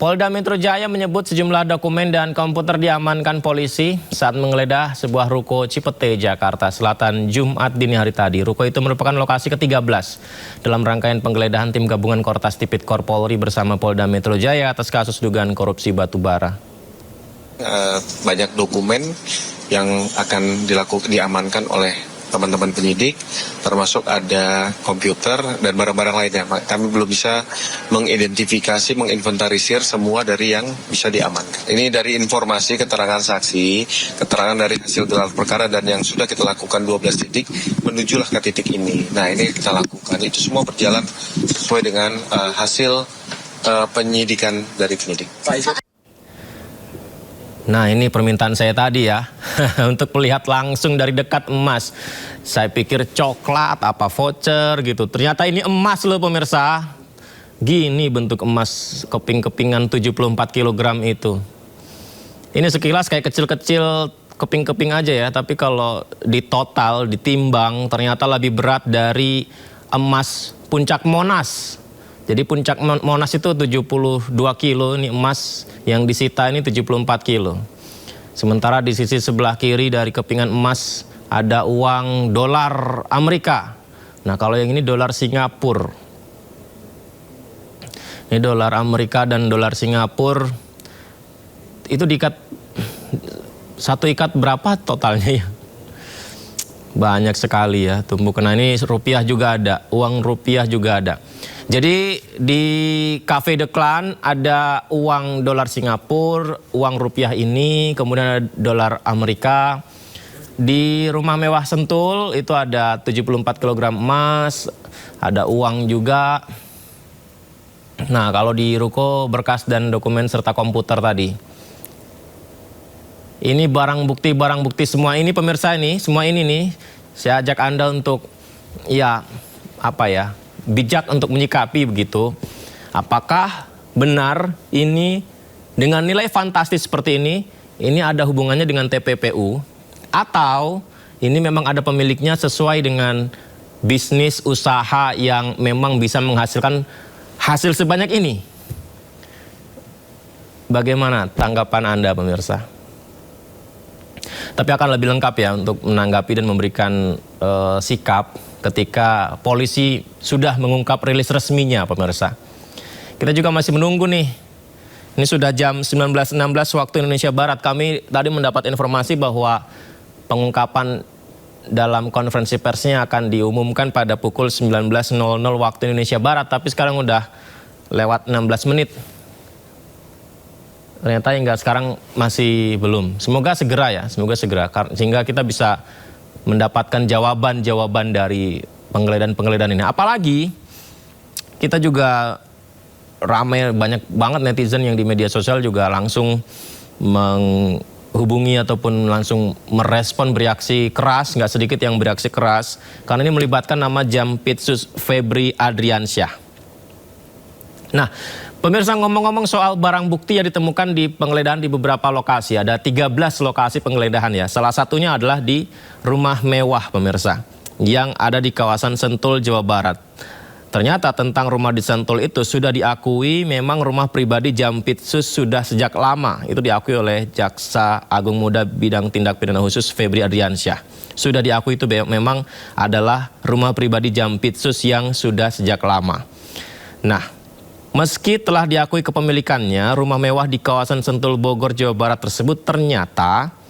Polda Metro Jaya menyebut sejumlah dokumen dan komputer diamankan polisi saat menggeledah sebuah ruko Cipete, Jakarta Selatan, Jumat dini hari tadi. Ruko itu merupakan lokasi ke-13 dalam rangkaian penggeledahan tim gabungan Kortas Tipikor Polri bersama Polda Metro Jaya atas kasus dugaan korupsi batubara. Banyak dokumen yang akan diamankan oleh teman-teman penyidik, termasuk ada komputer dan barang-barang lainnya. Kami belum bisa mengidentifikasi, menginventarisir semua dari yang bisa diamankan. Ini dari informasi keterangan saksi, keterangan dari hasil gelar perkara dan yang sudah kita lakukan 12 titik, menujulah ke titik ini. Nah, ini kita lakukan. Itu semua berjalan sesuai dengan hasil penyidikan dari penyidik. Nah, ini permintaan saya tadi ya, untuk melihat langsung dari dekat emas. Saya pikir coklat, apa voucher gitu. Ternyata ini emas loh pemirsa. Gini bentuk emas keping-kepingan 74 kg itu. Ini sekilas kayak kecil-kecil keping-keping aja ya, tapi kalau di total, ditimbang ternyata lebih berat dari emas puncak Monas. Jadi puncak Monas itu 72 kilo, ini emas yang disita ini 74 kilo. Sementara di sisi sebelah kiri dari kepingan emas ada uang dolar Amerika. Nah, kalau yang ini dolar Singapura. Ini dolar Amerika dan dolar Singapura. Itu diikat, satu ikat berapa totalnya ya? Banyak sekali ya tumbukan. Nah, ini rupiah juga ada, uang rupiah juga ada. Jadi di Cafe de Clan ada uang dolar Singapura, uang rupiah ini, kemudian ada dolar Amerika. Di Rumah Mewah Sentul itu ada 74 kg emas, ada uang juga. Nah, kalau di ruko berkas dan dokumen serta komputer tadi. Ini barang bukti semua ini pemirsa ini, semua ini nih. Saya ajak Anda untuk bijak untuk menyikapi begitu. Apakah benar ini dengan nilai fantastis seperti ini ada hubungannya dengan TPPU atau ini memang ada pemiliknya sesuai dengan bisnis usaha yang memang bisa menghasilkan hasil sebanyak ini? Bagaimana tanggapan Anda pemirsa? Tapi akan lebih lengkap ya untuk menanggapi dan memberikan sikap ketika polisi sudah mengungkap rilis resminya pemirsa. Kita juga masih menunggu nih. Ini sudah jam 19.16 waktu Indonesia Barat. Kami tadi mendapat informasi bahwa pengungkapan dalam konferensi persnya akan diumumkan pada pukul 19.00 waktu Indonesia Barat. Tapi sekarang udah lewat 16 menit. Ternyata hingga sekarang masih belum. Semoga segera ya, semoga segera. Sehingga kita bisa mendapatkan jawaban-jawaban dari penggeledahan ini. Apalagi kita juga ramai, banyak banget netizen yang di media sosial juga langsung menghubungi ataupun langsung merespon, bereaksi keras, nggak sedikit yang bereaksi keras. Karena ini melibatkan nama Jampitsus Febri Adriansyah. Nah, pemirsa, ngomong-ngomong soal barang bukti yang ditemukan di penggeledahan di beberapa lokasi. Ada 13 lokasi penggeledahan ya. Salah satunya adalah di Rumah Mewah pemirsa yang ada di kawasan Sentul, Jawa Barat. Ternyata tentang rumah di Sentul itu sudah diakui memang rumah pribadi Jampitsus sudah sejak lama. Itu diakui oleh Jaksa Agung Muda Bidang Tindak Pidana Khusus Febri Adriansyah. Sudah diakui itu memang adalah rumah pribadi Jampitsus yang sudah sejak lama. Nah, meski telah diakui kepemilikannya, rumah mewah di kawasan Sentul, Bogor, Jawa Barat tersebut ternyata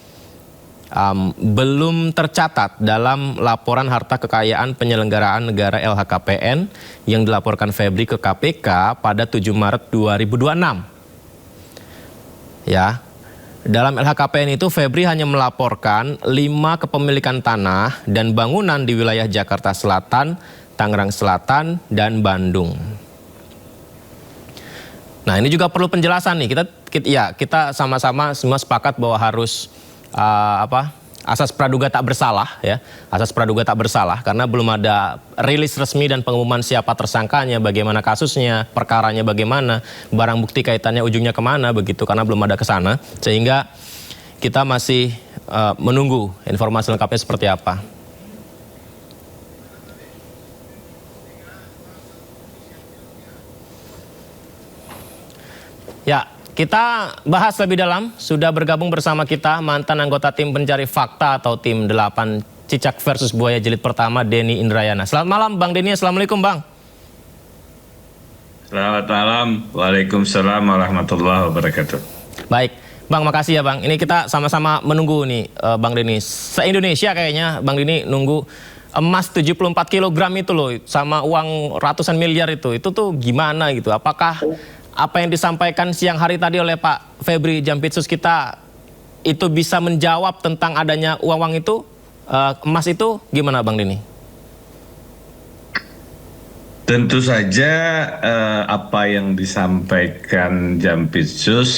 belum tercatat dalam laporan harta kekayaan penyelenggaraan negara LHKPN yang dilaporkan Febri ke KPK pada 7 Maret 2026. Ya, dalam LHKPN itu Febri hanya melaporkan 5 kepemilikan tanah dan bangunan di wilayah Jakarta Selatan, Tangerang Selatan, dan Bandung. Nah, ini juga perlu penjelasan nih. Kita sama-sama semua sepakat bahwa harus asas praduga tak bersalah ya. Asas praduga tak bersalah karena belum ada rilis resmi dan pengumuman siapa tersangkanya, bagaimana kasusnya, perkaranya bagaimana, barang bukti kaitannya ujungnya kemana begitu, karena belum ada ke sana. Sehingga kita masih menunggu informasi lengkapnya seperti apa. Ya, kita bahas lebih dalam. Sudah bergabung bersama kita mantan anggota tim pencari fakta atau tim 8 Cicak versus Buaya Jilid pertama, Denny Indrayana. Selamat malam Bang Denny, Assalamualaikum Bang. Selamat malam, Waalaikumsalam warahmatullahi wabarakatuh. Baik, Bang, makasih ya Bang. Ini kita sama-sama menunggu nih Bang Denny. Se-Indonesia kayaknya Bang Denny nunggu emas 74 kg itu loh, sama uang ratusan miliar itu tuh gimana gitu? Apakah apa yang disampaikan siang hari tadi oleh Pak Febri Jampitsus kita itu bisa menjawab tentang adanya uang itu, emas itu, gimana Bang Denny? Tentu saja apa yang disampaikan Jampitsus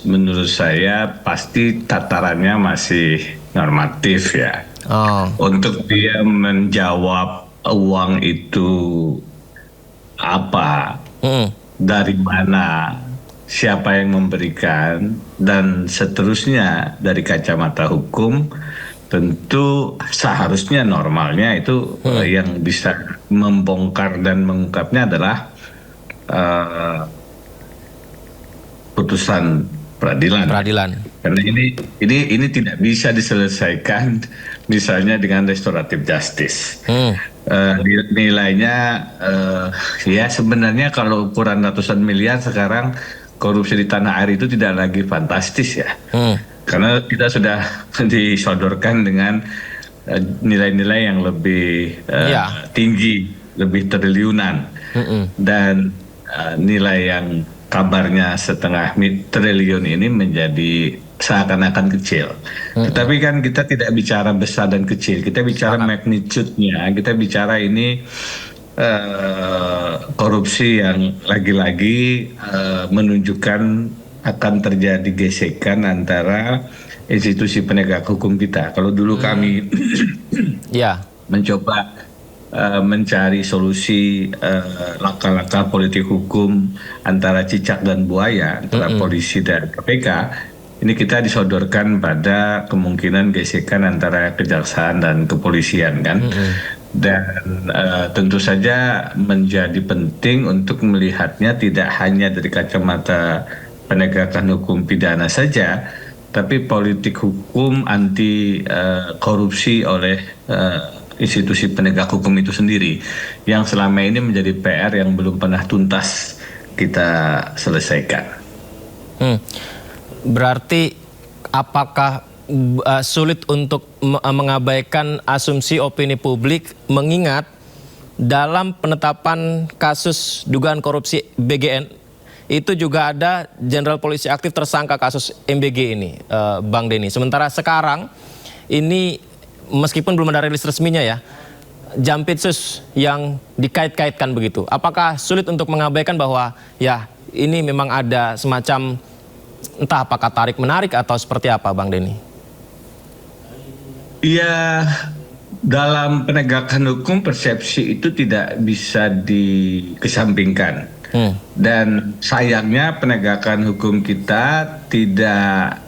menurut saya pasti tatarannya masih normatif ya. Oh. Untuk dia menjawab uang itu apa, dari mana, siapa yang memberikan, dan seterusnya dari kacamata hukum, tentu seharusnya normalnya itu yang bisa membongkar dan mengungkapnya adalah putusan peradilan. Karena ini tidak bisa diselesaikan misalnya dengan restoratif justice. Nilainya ya sebenarnya kalau ukuran ratusan miliar sekarang korupsi di tanah air itu tidak lagi fantastis ya. Karena kita sudah disodorkan dengan nilai-nilai yang lebih tinggi, lebih triliunan, dan nilai yang kabarnya setengah triliun ini menjadi seakan-akan kecil. Tetapi kan kita tidak bicara besar dan kecil, kita bicara magnitude-nya, kita bicara ini korupsi yang lagi-lagi menunjukkan akan terjadi gesekan antara institusi penegak hukum kita. Kalau dulu kami mencoba mencari solusi langkah-langkah politik hukum antara cicak dan buaya, antara polisi dan KPK, ini kita disodorkan pada kemungkinan gesekan antara kejaksaan dan kepolisian kan. Dan tentu saja menjadi penting untuk melihatnya tidak hanya dari kacamata penegakan hukum pidana saja, tapi politik hukum anti korupsi oleh institusi penegak hukum itu sendiri, yang selama ini menjadi PR yang belum pernah tuntas kita selesaikan. Berarti apakah sulit untuk mengabaikan asumsi opini publik, mengingat dalam penetapan kasus dugaan korupsi BGN itu juga ada Jenderal Polisi aktif tersangka kasus MBG ini, Bang Denny. Sementara sekarang ini meskipun belum ada rilis resminya ya, Jampitsus yang dikait-kaitkan begitu. Apakah sulit untuk mengabaikan bahwa ya ini memang ada semacam entah apakah tarik-menarik atau seperti apa, Bang Denny? Ya, dalam penegakan hukum persepsi itu tidak bisa dikesampingkan. Dan sayangnya penegakan hukum kita tidak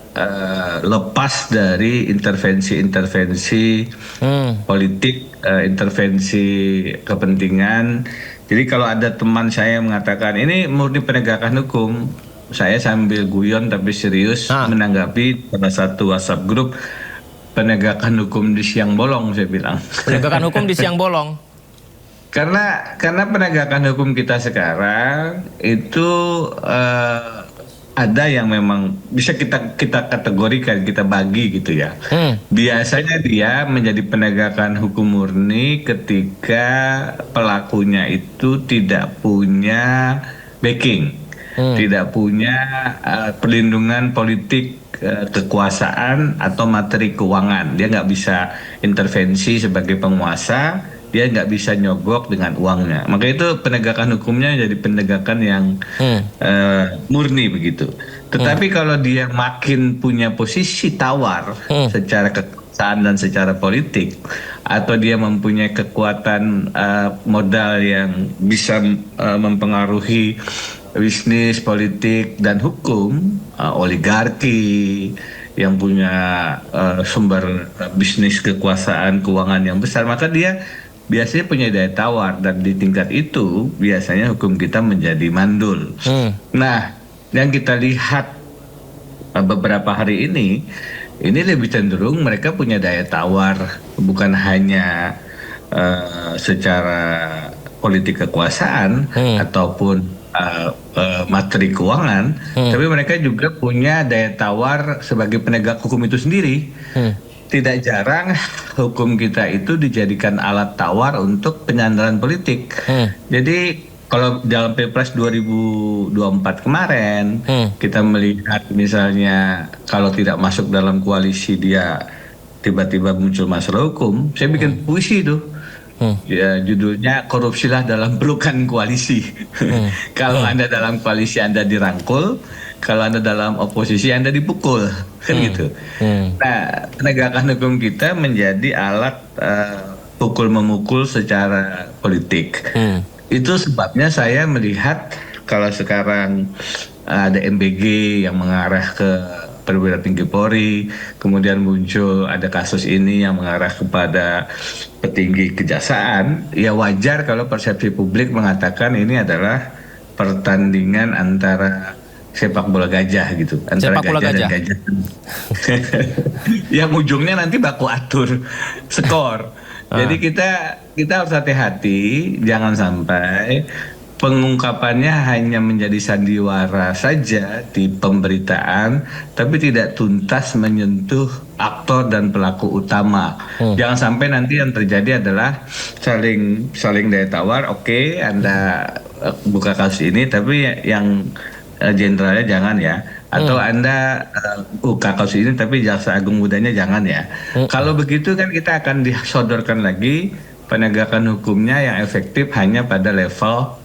lepas dari intervensi-intervensi politik, intervensi kepentingan. Jadi kalau ada teman saya yang mengatakan ini murni penegakan hukum, saya sambil guyon tapi serius menanggapi pada satu WhatsApp grup, penegakan hukum di siang bolong, saya bilang. Penegakan hukum di siang bolong. Karena penegakan hukum kita sekarang itu ada yang memang bisa kita kategorikan, kita bagi gitu ya. Biasanya dia menjadi penegakan hukum murni ketika pelakunya itu tidak punya backing, tidak punya perlindungan politik, kekuasaan atau materi keuangan. Dia nggak bisa intervensi sebagai penguasa, dia nggak bisa nyogok dengan uangnya. Maka itu penegakan hukumnya jadi penegakan yang murni begitu. Tetapi kalau dia makin punya posisi tawar secara kekuasaan dan secara politik, atau dia mempunyai kekuatan modal yang bisa mempengaruhi bisnis, politik, dan hukum, oligarki yang punya sumber bisnis, kekuasaan, keuangan yang besar, maka dia biasanya punya daya tawar, dan di tingkat itu biasanya hukum kita menjadi mandul. Nah, yang kita lihat beberapa hari ini lebih cenderung mereka punya daya tawar, bukan hanya secara politik kekuasaan ataupun materi keuangan, tapi mereka juga punya daya tawar sebagai penegak hukum itu sendiri. Tidak jarang hukum kita itu dijadikan alat tawar untuk penyandaran politik. Jadi kalau dalam Pilpres 2024 kemarin, kita melihat misalnya kalau tidak masuk dalam koalisi dia tiba-tiba muncul masalah hukum. Saya bikin puisi tuh. Ya, judulnya korupsilah dalam pelukan koalisi. Kalau Anda dalam koalisi Anda dirangkul, kalau Anda dalam oposisi Anda dipukul, kan gitu. Nah, penegakan hukum kita menjadi alat pukul memukul secara politik. Itu sebabnya saya melihat kalau sekarang ada MBG yang mengarah ke perwira tinggi Polri, kemudian muncul ada kasus ini yang mengarah kepada petinggi kejaksaan, ya wajar kalau persepsi publik mengatakan ini adalah pertandingan antara sepak bola gajah gitu, antara Sepak bola gajah dan gajah. gajah. Yang ujungnya nanti baku atur skor. Jadi kita harus hati-hati, jangan sampai pengungkapannya hanya menjadi sandiwara saja di pemberitaan, tapi tidak tuntas menyentuh aktor dan pelaku utama. Jangan sampai nanti yang terjadi adalah saling daya tawar. Oke, Anda buka kasus ini, tapi yang jenderalnya jangan ya. Atau Anda buka kasus ini, tapi jaksa agung mudanya jangan ya. Kalau begitu kan kita akan disodorkan lagi penegakan hukumnya yang efektif hanya pada level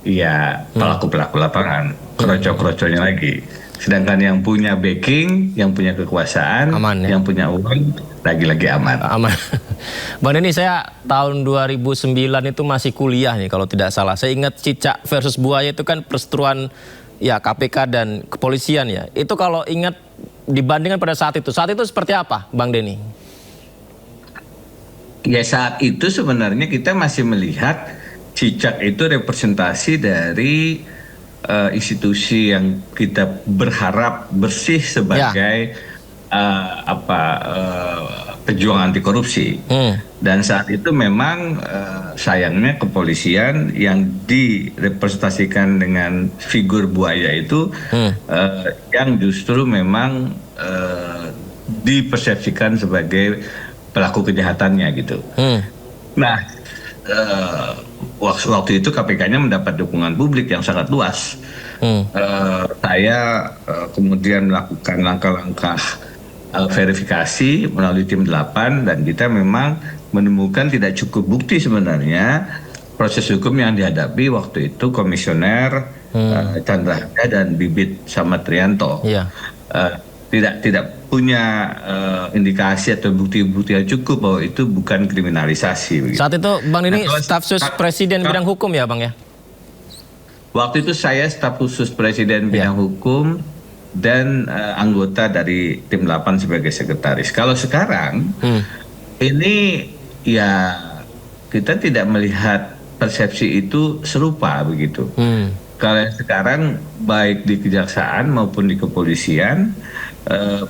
ya pelaku-pelaku lapangan, kroco-kroconya lagi. Sedangkan yang punya backing, yang punya kekuasaan, aman, ya? yang punya uang, lagi-lagi aman. Aman. Bang Denny, saya tahun 2009 itu masih kuliah nih kalau tidak salah. Saya ingat cicak versus buaya itu kan perseteruan ya KPK dan kepolisian ya. Itu kalau ingat dibandingkan pada saat itu seperti apa Bang Denny? Ya saat itu sebenarnya kita masih melihat cicak itu representasi dari institusi yang kita berharap bersih sebagai pejuang anti korupsi. Dan saat itu memang sayangnya kepolisian yang direpresentasikan dengan figur buaya itu yang justru memang dipersepsikan sebagai pelaku kejahatannya gitu. Nah, waktu itu KPK-nya mendapat dukungan publik yang sangat luas. Saya kemudian melakukan langkah-langkah verifikasi melalui tim 8 dan kita memang menemukan tidak cukup bukti sebenarnya proses hukum yang dihadapi waktu itu Komisioner Chandra dan Bibit Samatrianto. Tidak punya indikasi atau bukti-bukti yang cukup bahwa itu bukan kriminalisasi. Begitu. Saat itu Bang Denny staf khusus Presiden bidang hukum ya Bang ya? Waktu itu saya staf khusus Presiden bidang hukum dan anggota dari tim 8 sebagai sekretaris. Kalau sekarang ini ya kita tidak melihat persepsi itu serupa begitu. Kalau sekarang baik di kejaksaan maupun di kepolisian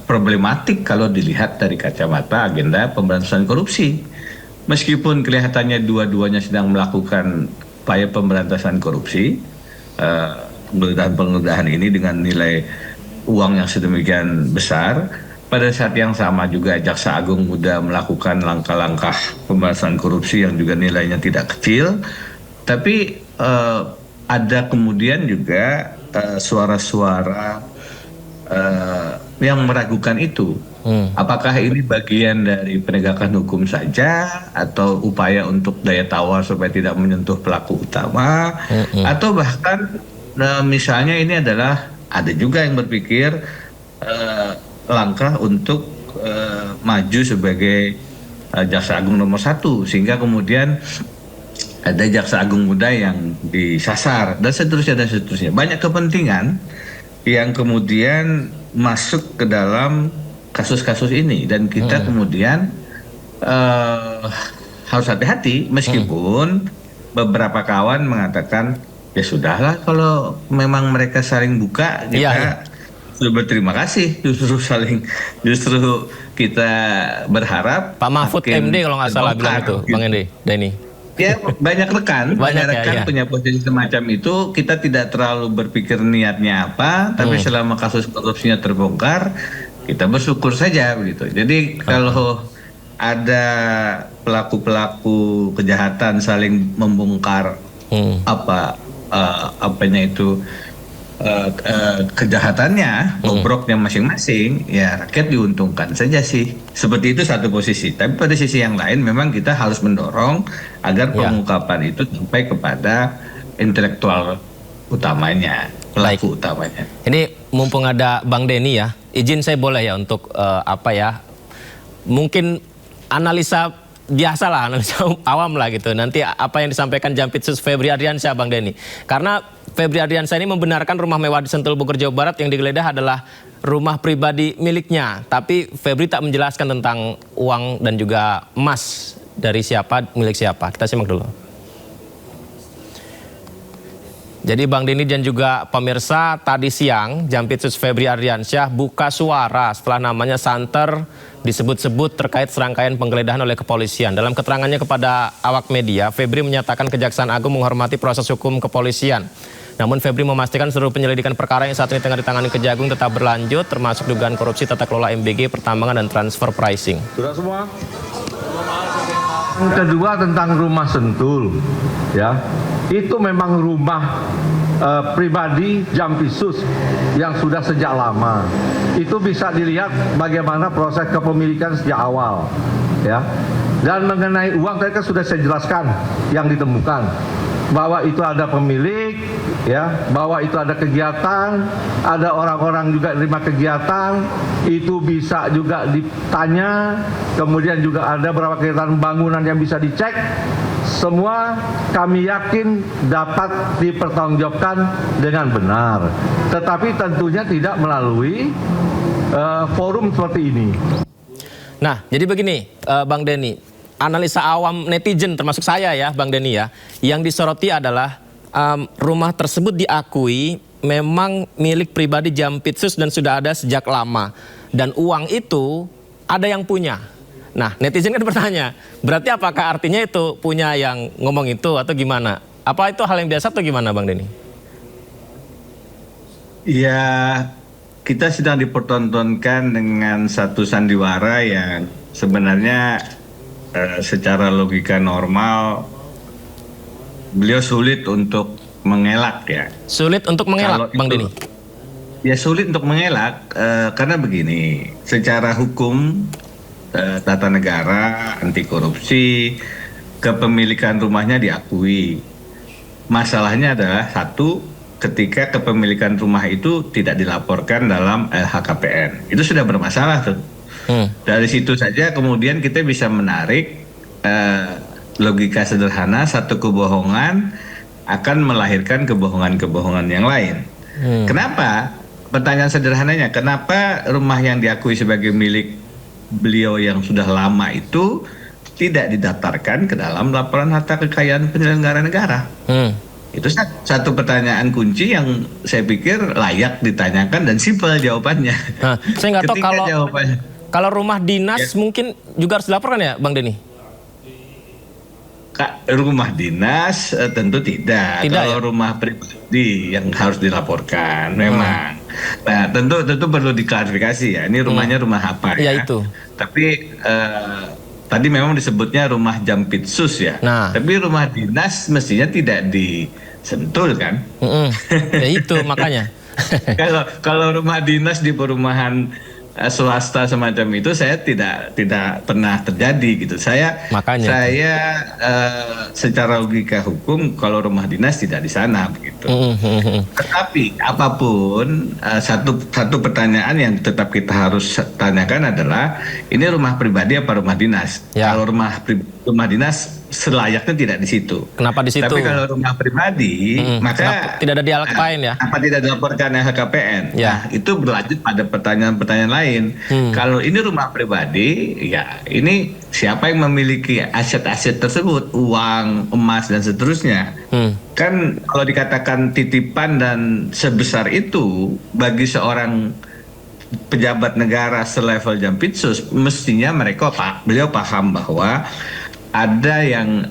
problematik kalau dilihat dari kacamata agenda pemberantasan korupsi. Meskipun kelihatannya dua-duanya sedang melakukan upaya pemberantasan korupsi, penggeledahan ini dengan nilai uang yang sedemikian besar, pada saat yang sama juga Jaksa Agung Muda melakukan langkah-langkah pemberantasan korupsi yang juga nilainya tidak kecil, tapi ada kemudian juga suara-suara yang meragukan itu. Apakah ini bagian dari penegakan hukum saja atau upaya untuk daya tawar supaya tidak menyentuh pelaku utama, atau bahkan misalnya ini adalah ada juga yang berpikir langkah untuk maju sebagai Jaksa Agung nomor 1 sehingga kemudian ada Jaksa Agung Muda yang disasar dan seterusnya. Banyak kepentingan yang kemudian masuk ke dalam kasus-kasus ini dan kita kemudian harus hati-hati meskipun beberapa kawan mengatakan Ya sudahlah, kalau memang mereka saling buka, kita Iya. sudah berterima kasih. Justru kita berharap Pak Mahfud makin MD kalau nggak salah bilang terbongkar, itu, Bang gitu. Endi, Denny. Ya banyak rekan, Banyak ya, rekan iya. punya posisi semacam itu. Kita tidak terlalu berpikir niatnya apa, tapi selama kasus korupsinya terbongkar, kita bersyukur saja begitu. Jadi kalau ada pelaku-pelaku kejahatan saling membongkar Hmm. apanya itu kejahatannya, bobroknya masing-masing, ya rakyat diuntungkan saja sih. Seperti itu satu posisi. Tapi pada sisi yang lain memang kita harus mendorong agar Ya. pengungkapan itu sampai kepada intelektual utamanya, pelaku utamanya. Ini mumpung ada Bang Denny ya, izin saya boleh ya untuk mungkin analisa biasa lah, analisa awam lah gitu. Nanti apa yang disampaikan Jampitsus Febri Ardiansyah, Bang Denny. Karena Febri Ardiansyah ini membenarkan rumah mewah di Sentul Bogor, Jawa Barat yang digeledah adalah rumah pribadi miliknya. Tapi Febri tak menjelaskan tentang uang dan juga emas dari siapa, milik siapa. Kita simak dulu. Jadi Bang Denny dan juga pemirsa, tadi siang Jampitsus Febri Ardiansyah buka suara setelah namanya santer disebut-sebut terkait serangkaian penggeledahan oleh kepolisian. Dalam keterangannya kepada awak media, Febri menyatakan Kejaksaan Agung menghormati proses hukum kepolisian. Namun Febri memastikan seluruh penyelidikan perkara yang saat ini tengah ditangani Kejagung tetap berlanjut, termasuk dugaan korupsi tata kelola MBG, pertambangan dan transfer pricing. Sudah semua? Yang kedua tentang rumah Sentul, ya, itu memang rumah pribadi Jampitsus yang sudah sejak lama. Itu bisa dilihat bagaimana proses kepemilikan sejak awal, ya. Dan mengenai uang tadi kan sudah saya jelaskan yang ditemukan, bahwa itu ada pemilik, ya, bahwa itu ada kegiatan, ada orang-orang juga terima kegiatan, itu bisa juga ditanya, kemudian juga ada beberapa kegiatan bangunan yang bisa dicek. Semua kami yakin dapat dipertanggungjawabkan dengan benar, tetapi tentunya tidak melalui forum seperti ini. Nah, jadi begini, Bang Denny, analisa awam netizen termasuk saya ya, Bang Denny ya, yang disoroti adalah rumah tersebut diakui memang milik pribadi Jampitsus dan sudah ada sejak lama. Dan uang itu ada yang punya. Nah, netizen kan bertanya, berarti apakah artinya itu punya yang ngomong itu atau gimana? Apa itu hal yang biasa atau gimana, Bang Denny? Ya, kita sedang dipertontonkan dengan satu sandiwara yang sebenarnya secara logika normal beliau sulit untuk mengelak, ya. Sulit untuk mengelak, Kalau Bang itu- Denny? Ya sulit untuk mengelak karena begini, secara hukum tata negara, anti korupsi, kepemilikan rumahnya diakui. Masalahnya adalah satu, ketika kepemilikan rumah itu tidak dilaporkan dalam LHKPN. Itu sudah bermasalah tuh. Dari situ saja kemudian kita bisa menarik logika sederhana, satu kebohongan akan melahirkan kebohongan-kebohongan yang lain. Kenapa? Pertanyaan sederhananya, kenapa rumah yang diakui sebagai milik beliau yang sudah lama itu tidak didaftarkan ke dalam laporan harta kekayaan penyelenggara negara? Itu satu pertanyaan kunci yang saya pikir layak ditanyakan dan simpel jawabannya. Nah, saya nggak tahu Ketika kalau rumah dinas mungkin juga harus dilaporkan ya, Bang Denny? Rumah dinas tentu tidak. Tidak, Kalau ya? rumah pribadi yang harus dilaporkan memang. Nah, tentu perlu diklarifikasi ya. Ini rumahnya rumah apa Ya, ya? itu. Tapi tadi memang disebutnya rumah Jampitsus ya. Nah. Tapi rumah dinas mestinya tidak disentul kan? Ya itu makanya. Kalau rumah dinas di perumahan swasta semacam itu saya tidak pernah terjadi gitu. Makanya. Saya secara logika hukum kalau rumah dinas tidak di sana begitu. Tetapi apapun satu pertanyaan yang tetap kita harus tanyakan adalah ini rumah pribadi apa rumah dinas? Ya. Kalau rumah dinas selayaknya tidak di situ. Kenapa di situ? Tapi kalau rumah pribadi maka Kenapa tidak ada di LKPN ya? Apa tidak dilaporkan LHKPN? Ya. Nah, itu berlanjut pada pertanyaan-pertanyaan lain. Kalau ini rumah pribadi, ya ini siapa yang memiliki aset-aset tersebut, uang, emas dan seterusnya. Kan kalau dikatakan titipan dan sebesar itu bagi seorang pejabat negara selevel Jampitsus, mestinya beliau paham bahwa ada yang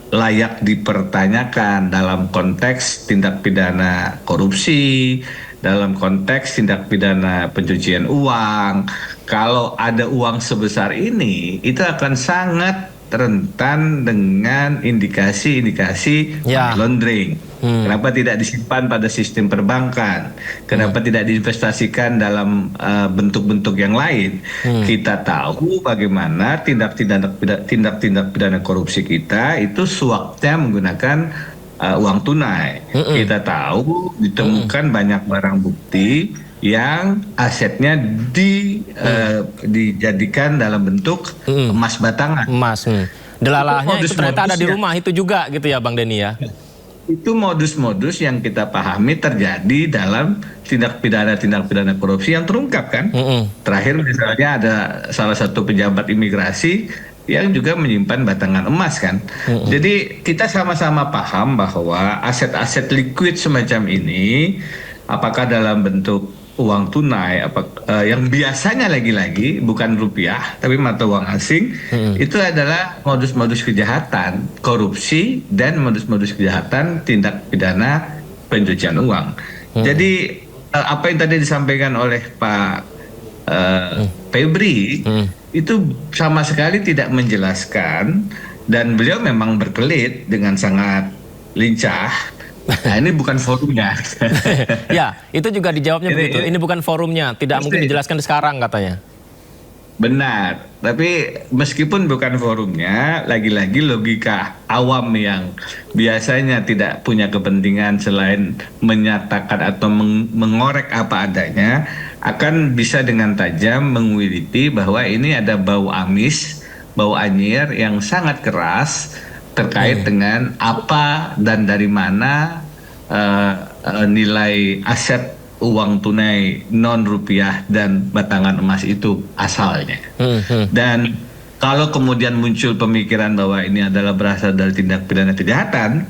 layak dipertanyakan dalam konteks tindak pidana korupsi, dalam konteks tindak pidana pencucian uang. Kalau ada uang sebesar ini, itu akan sangat rentan dengan indikasi-indikasi money laundering. Kenapa tidak disimpan pada sistem perbankan? Kenapa tidak diinvestasikan dalam bentuk-bentuk yang lain? Kita tahu bagaimana tindak-tindak pidana korupsi kita itu suapnya menggunakan uang tunai. Kita tahu ditemukan banyak barang bukti yang asetnya dijadikan dalam bentuk emas batangan. Emas. Delalahnya itu ternyata ada di rumah itu juga gitu ya Bang Denny ya. Itu modus-modus yang kita pahami terjadi dalam tindak pidana korupsi yang terungkap kan. Terakhir misalnya ada salah satu pejabat imigrasi yang juga menyimpan batangan emas kan. Jadi kita sama-sama paham bahwa aset-aset liquid semacam ini, apakah dalam bentuk uang tunai, yang biasanya lagi-lagi bukan rupiah tapi mata uang asing, itu adalah modus-modus kejahatan korupsi dan modus-modus kejahatan tindak pidana pencucian uang. Jadi apa yang tadi disampaikan oleh Pak Febri itu sama sekali tidak menjelaskan, dan beliau memang berkelit dengan sangat lincah. Nah, ini bukan forumnya. Ya, itu juga dijawabnya begitu. Ini bukan forumnya, tidak mungkin dijelaskan sekarang katanya. Benar, tapi meskipun bukan forumnya, lagi-lagi logika awam yang biasanya tidak punya kepentingan selain menyatakan atau mengorek apa adanya, akan bisa dengan tajam mengwiliti bahwa ini ada bau amis, bau anyir yang sangat keras terkait dengan apa dan dari mana nilai aset uang tunai non rupiah dan batangan emas itu asalnya. Dan kalau kemudian muncul pemikiran bahwa ini adalah berasal dari tindak pidana kejahatan,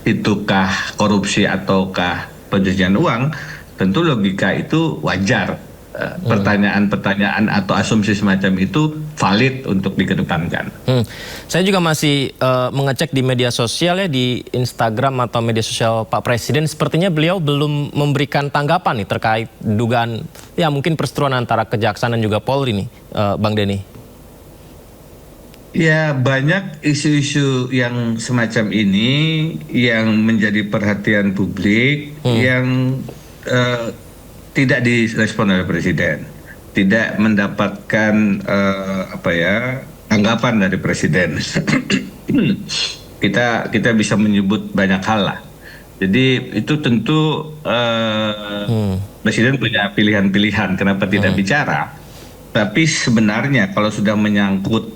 itukah korupsi ataukah pencucian uang, tentu logika itu wajar. Pertanyaan-pertanyaan atau asumsi semacam itu valid untuk dikedepankan. Saya juga masih mengecek di media sosial ya, di Instagram atau media sosial Pak Presiden, sepertinya beliau belum memberikan tanggapan nih terkait dugaan ya mungkin perseteruan antara Kejaksaan dan juga Polri nih, Bang Denny. Ya, banyak isu-isu yang semacam ini yang menjadi perhatian publik yang tidak direspon oleh Presiden, tidak mendapatkan tanggapan dari Presiden. kita bisa menyebut banyak hal lah. Jadi itu tentu Presiden punya pilihan-pilihan kenapa tidak bicara. Tapi sebenarnya kalau sudah menyangkut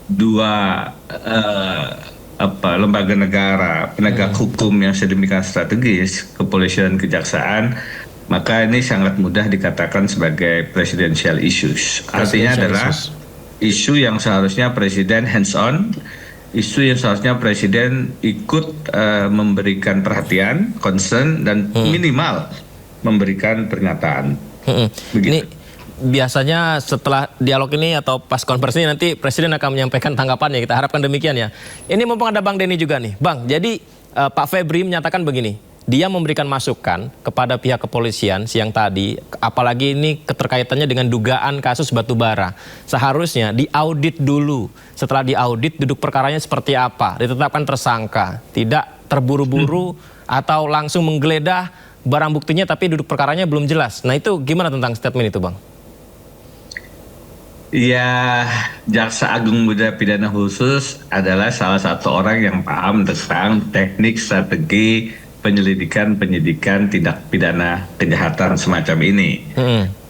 dua lembaga negara penegak hukum yang sedemikian strategis, kepolisian dan kejaksaan, maka ini sangat mudah dikatakan sebagai presidential issues. Artinya adalah isu yang seharusnya Presiden hands on, isu yang seharusnya Presiden ikut memberikan perhatian, concern, dan minimal memberikan pernyataan. Ini biasanya setelah dialog ini atau pas konversi nanti Presiden akan menyampaikan tanggapannya, kita harapkan demikian ya. Ini mumpung ada Bang Denny juga nih. Bang, jadi Pak Febri menyatakan begini, dia memberikan masukan kepada pihak kepolisian siang tadi, apalagi ini keterkaitannya dengan dugaan kasus batubara. Seharusnya diaudit dulu. Setelah diaudit, duduk perkaranya seperti apa, ditetapkan tersangka, tidak terburu-buru atau langsung menggeledah barang buktinya tapi duduk perkaranya belum jelas. Nah itu gimana tentang statement itu, Bang? Ya, Jaksa Agung Muda Pidana Khusus adalah salah satu orang yang paham tentang teknik strategi penyidikan tindak pidana kejahatan semacam ini.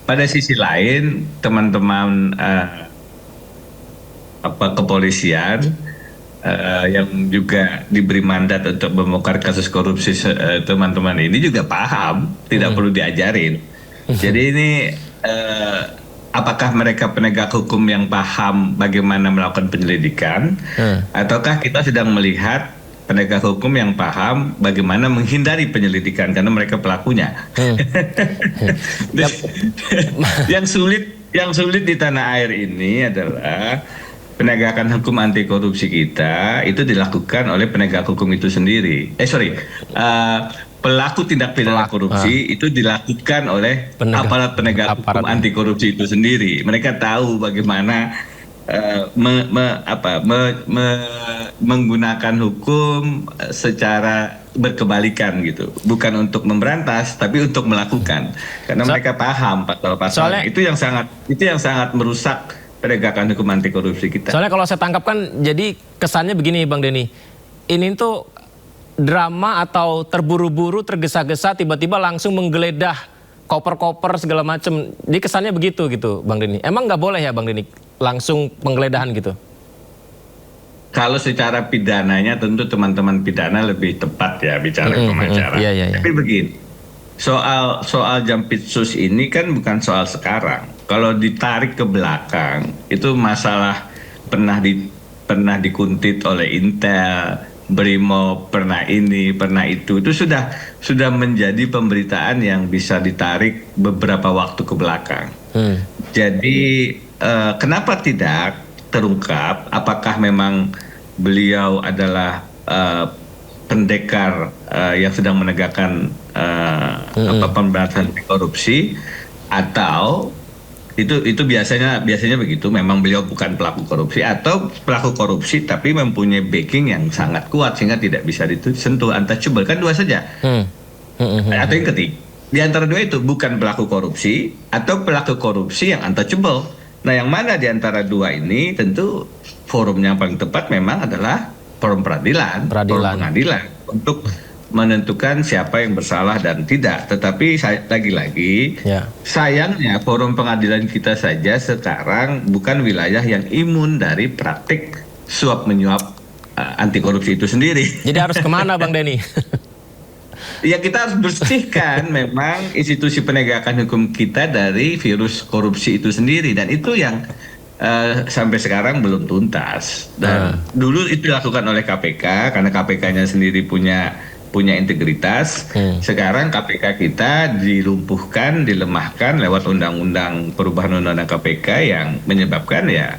Pada sisi lain, teman-teman kepolisian yang juga diberi mandat untuk membongkar kasus korupsi teman-teman ini juga paham, tidak perlu diajarin. Jadi ini apakah mereka penegak hukum yang paham bagaimana melakukan penyelidikan, ataukah kita sedang melihat penegak hukum yang paham bagaimana menghindari penyelidikan karena mereka pelakunya. Yang sulit di tanah air ini adalah penegakan hukum anti korupsi kita itu dilakukan oleh penegak hukum itu sendiri. Pelaku tindak pidana korupsi itu dilakukan oleh aparat penegak hukum anti korupsi itu sendiri. Mereka tahu bagaimana menggunakan hukum secara berkebalikan gitu, bukan untuk memberantas tapi untuk melakukan, karena mereka paham pasal-pasalnya. Itu yang sangat merusak penegakan hukum anti korupsi kita. Soalnya kalau saya tangkap kan, jadi kesannya begini Bang Denny, ini tuh drama atau terburu-buru, tergesa-gesa, tiba-tiba langsung menggeledah koper-koper segala macam. Jadi kesannya begitu gitu Bang Denny. Emang nggak boleh ya Bang Denny langsung penggeledahan gitu? Kalau secara pidananya tentu teman-teman pidana lebih tepat ya bicara pengacara. Tapi begini, soal Jampitsus ini kan bukan soal sekarang. Kalau ditarik ke belakang itu masalah pernah dikuntit oleh Intel, Brimob, pernah ini, pernah itu sudah menjadi pemberitaan yang bisa ditarik beberapa waktu ke belakang. Jadi kenapa tidak terungkap apakah memang beliau adalah pendekar yang sedang menegakkan pemberantasan korupsi, atau itu biasanya begitu, memang beliau bukan pelaku korupsi, atau pelaku korupsi tapi mempunyai backing yang sangat kuat sehingga tidak bisa disentuh, untouchable, kan dua saja. Atau yang ketiga, di antara dua itu bukan pelaku korupsi atau pelaku korupsi yang untouchable. Nah, yang mana di antara dua ini tentu forumnya yang paling tepat memang adalah forum peradilan. Forum pengadilan untuk menentukan siapa yang bersalah dan tidak. Tetapi lagi-lagi sayangnya forum pengadilan kita saja sekarang bukan wilayah yang imun dari praktik suap menyuap anti korupsi itu sendiri. Jadi harus kemana Bang Denny? Ya, kita harus bersihkan memang institusi penegakan hukum kita dari virus korupsi itu sendiri, dan itu yang sampai sekarang belum tuntas. Dan dulu itu dilakukan oleh KPK karena KPK-nya sendiri punya integritas. Sekarang KPK kita dilumpuhkan, dilemahkan lewat undang-undang perubahan undang-undang KPK yang menyebabkan ya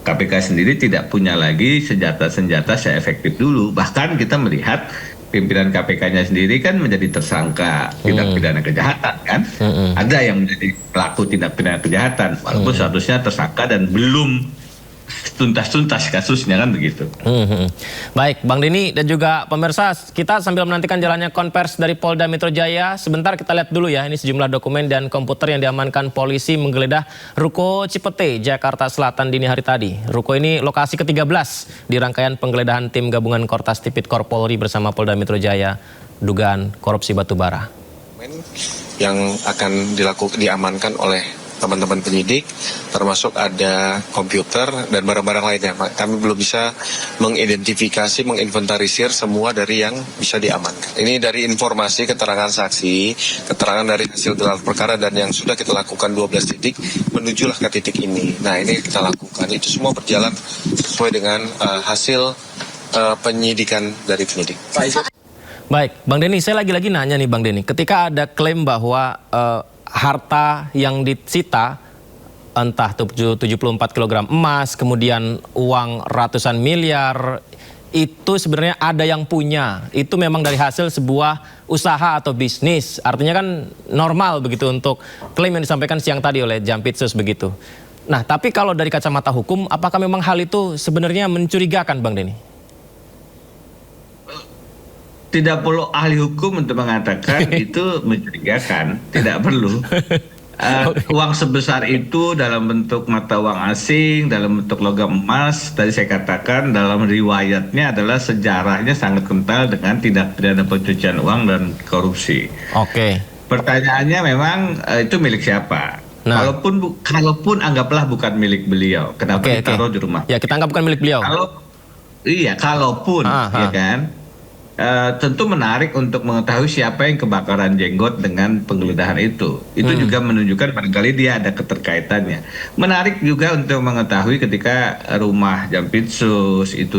KPK sendiri tidak punya lagi senjata-senjata se-efektif dulu. Bahkan kita melihat pimpinan KPK-nya sendiri kan menjadi tersangka tindak pidana kejahatan kan. Ada yang menjadi pelaku tindak pidana kejahatan walaupun seharusnya tersangka dan belum tuntas-tuntas kasusnya, kan begitu. Baik, Bang Denny dan juga pemirsa, kita sambil menantikan jalannya konvers dari Polda Metro Jaya, sebentar kita lihat dulu ya, ini sejumlah dokumen dan komputer yang diamankan polisi menggeledah Ruko Cipete, Jakarta Selatan dini hari tadi. Ruko ini lokasi ke-13 di rangkaian penggeledahan tim gabungan Kortas Tipikor Polri bersama Polda Metro Jaya, dugaan korupsi batubara. Yang akan diamankan oleh teman-teman penyidik, termasuk ada komputer dan barang-barang lainnya. Kami belum bisa mengidentifikasi, menginventarisir semua dari yang bisa diamankan. Ini dari informasi, keterangan saksi, keterangan dari hasil gelar perkara, dan yang sudah kita lakukan 12 titik, menujulah ke titik ini. Nah, ini kita lakukan. Itu semua berjalan sesuai dengan hasil penyidikan dari penyidik. Baik, Bang Denny, saya lagi-lagi nanya nih Bang Denny, ketika ada klaim bahwa harta yang disita, entah 74 kg emas, kemudian uang ratusan miliar, itu sebenarnya ada yang punya. Itu memang dari hasil sebuah usaha atau bisnis. Artinya kan normal begitu untuk klaim yang disampaikan siang tadi oleh Jampitsus begitu. Nah, tapi kalau dari kacamata hukum, apakah memang hal itu sebenarnya mencurigakan Bang Denny? Tidak perlu ahli hukum untuk mengatakan itu mencurigakan, tidak perlu. Uang sebesar itu dalam bentuk mata uang asing, dalam bentuk logam emas, tadi saya katakan dalam riwayatnya adalah sejarahnya sangat kental dengan tindak pidana pencucian uang dan korupsi. Oke. Pertanyaannya memang itu milik siapa? Nah. Kalaupun anggaplah bukan milik beliau, kenapa ditaruh di rumah? Ya, kita anggap bukan milik beliau. Kalaupun, ya kan? Tentu menarik untuk mengetahui siapa yang kebakaran jenggot dengan penggeledahan itu. Itu juga menunjukkan barangkali dia ada keterkaitannya. Menarik juga untuk mengetahui ketika rumah Jampitsus itu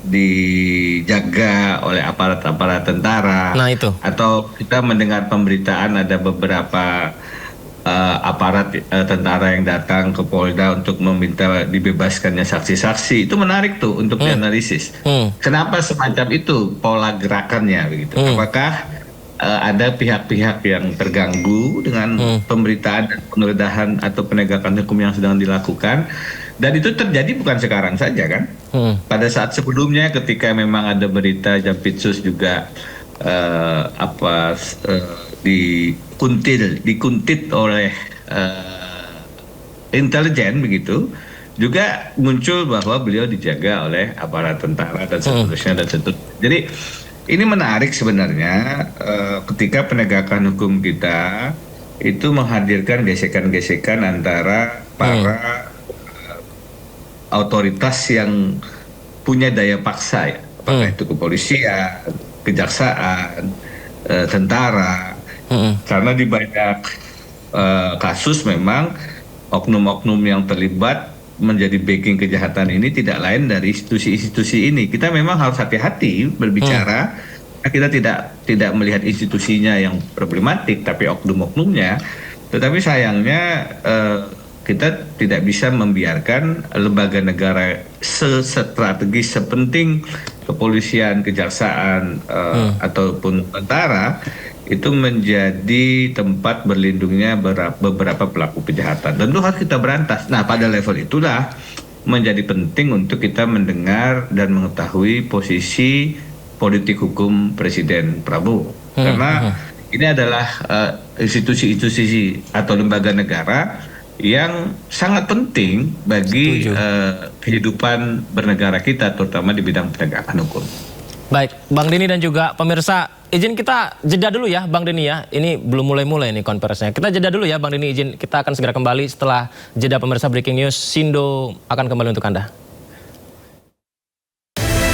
dijaga oleh aparat-aparat tentara. Nah, itu. Atau kita mendengar pemberitaan ada beberapa aparat tentara yang datang ke Polda untuk meminta dibebaskannya saksi-saksi. Itu menarik tuh untuk dianalisis. Kenapa semacam itu pola gerakannya begitu? Apakah ada pihak-pihak yang terganggu dengan pemberitaan dan penggeledahan atau penegakan hukum yang sedang dilakukan? Dan itu terjadi bukan sekarang saja kan? Pada saat sebelumnya ketika memang ada berita Jampitsus juga dikuntit oleh intelijen begitu, juga muncul bahwa beliau dijaga oleh aparat tentara dan seterusnya dan seterusnya. Jadi ini menarik sebenarnya ketika penegakan hukum kita itu menghadirkan gesekan-gesekan antara para otoritas yang punya daya paksa ya, apakah itu kepolisian, kejaksaan, tentara. Karena di banyak kasus memang oknum-oknum yang terlibat menjadi backing kejahatan ini tidak lain dari institusi-institusi ini. Kita memang harus hati-hati berbicara. Kita tidak melihat institusinya yang problematik, tapi oknum-oknumnya. Tetapi sayangnya kita tidak bisa membiarkan lembaga negara sestrategis, sepenting kepolisian, kejaksaan, ataupun tentara itu menjadi tempat berlindungnya beberapa pelaku kejahatan. Dan itu harus kita berantas. Nah, pada level itulah menjadi penting untuk kita mendengar dan mengetahui posisi politik hukum Presiden Prabowo. Karena ini adalah institusi-institusi atau lembaga negara yang sangat penting bagi kehidupan bernegara kita, terutama di bidang penegakan hukum. Baik, Bang Denny dan juga pemirsa, izin kita jeda dulu ya Bang Denny ya. Ini belum mulai-mulai nih konferensinya. Kita jeda dulu ya Bang Denny, izin kita akan segera kembali setelah jeda pemirsa. Breaking News Sindo akan kembali untuk Anda.